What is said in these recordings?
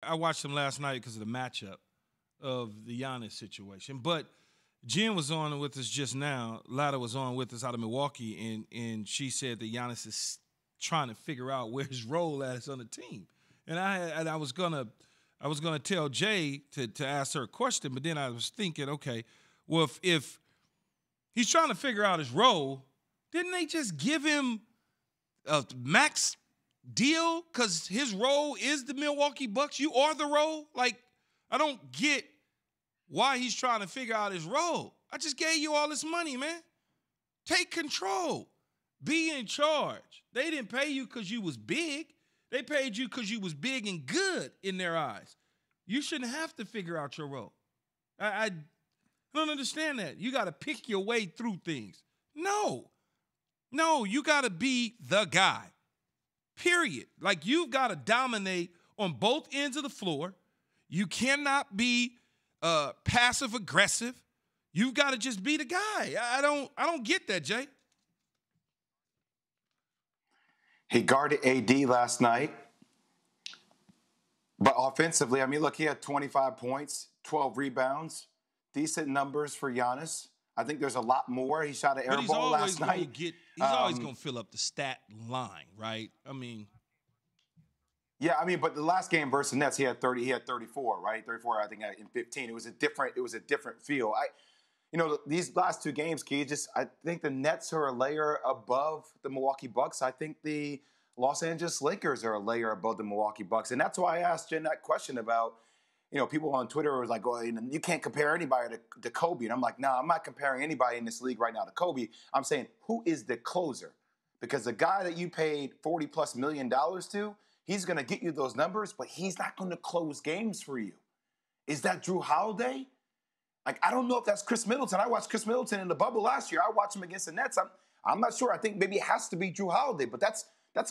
I watched him last night because of the matchup of the Giannis situation. But Jen was on with us just now. Lada was on with us out of Milwaukee, and she said that Giannis is trying to figure out where his role is on the team. And I was gonna tell Jay to ask her a question, but then I was thinking, okay, well, if he's trying to figure out his role, didn't they just give him a max deal? Because his role is the Milwaukee Bucks. You are the role. Like, I don't get why he's trying to figure out his role. I just gave you all this money, man. Take control. Be in charge. They didn't pay you because you was big. They paid you because you was big and good in their eyes. You shouldn't have to figure out your role. I don't understand that. You got to pick your way through things. No, you got to be the guy, period. Like, you've got to dominate on both ends of the floor. You cannot be passive-aggressive. You've got to just be the guy. I don't get that, Jay. He guarded AD last night. But offensively, I mean, look, he had 25 points, 12 rebounds, decent numbers for Giannis. I think there's a lot more. He shot an air ball last night. He's always going to fill up the stat line, right? I mean. Yeah, I mean, but the last game versus Nets, he had 30. He had 34, right? 34, I think, in 15. It was a different feel. These last two games, Key, I think the Nets are a layer above the Milwaukee Bucks. I think the Los Angeles Lakers are a layer above the Milwaukee Bucks. And that's why I asked Jen that question about, people on Twitter was like, oh, you can't compare anybody to Kobe. And I'm like, no, I'm not comparing anybody in this league right now to Kobe. I'm saying, who is the closer? Because the guy that you paid $40+ million to, he's going to get you those numbers, but he's not going to close games for you. Is that Drew Holiday? Like, I don't know if that's Chris Middleton. I watched Chris Middleton in the bubble last year. I watched him against the Nets. I'm not sure. I think maybe it has to be Drew Holiday, but that's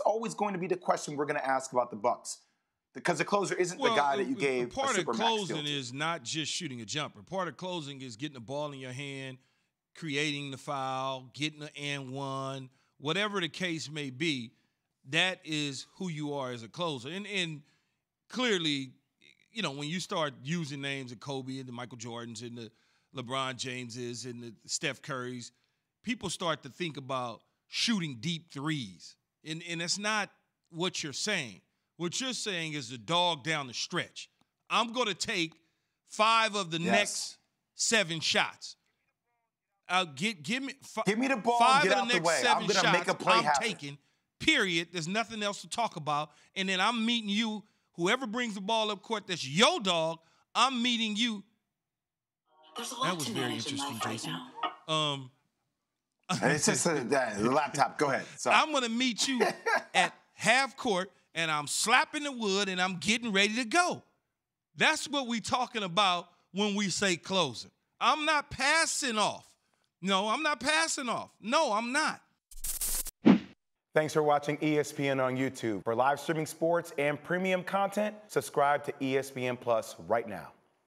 always going to be the question we're going to ask about the Bucks. Because the closer isn't the guy that you gave part a supermax of closing deal to. is not just shooting a jumper. Part of closing is getting the ball in your hand, creating the foul, getting the and one, whatever the case may be. That is who you are as a closer. And clearly, when you start using names of Kobe and the Michael Jordans and the LeBron Jameses and the Steph Currys, people start to think about shooting deep threes. And that's not what you're saying. What you're saying is the dog down the stretch. I'm going to take 5 of the next 7 shots. Give me the ball, 5 get of out the the next way. 7 I'm going to shots make a play I'm happen. taking, period. There's nothing else to talk about. And then I'm meeting you. Whoever brings the ball up court, that's your dog. I'm meeting you. That was very interesting, Jason. It's just the laptop. Go ahead. Sorry. I'm going to meet you at half court, and I'm slapping the wood, and I'm getting ready to go. That's what we're talking about when we say closer. I'm not passing off. No, I'm not passing off. No, I'm not. Thanks for watching ESPN on YouTube. For live streaming sports and premium content, subscribe to ESPN Plus right now.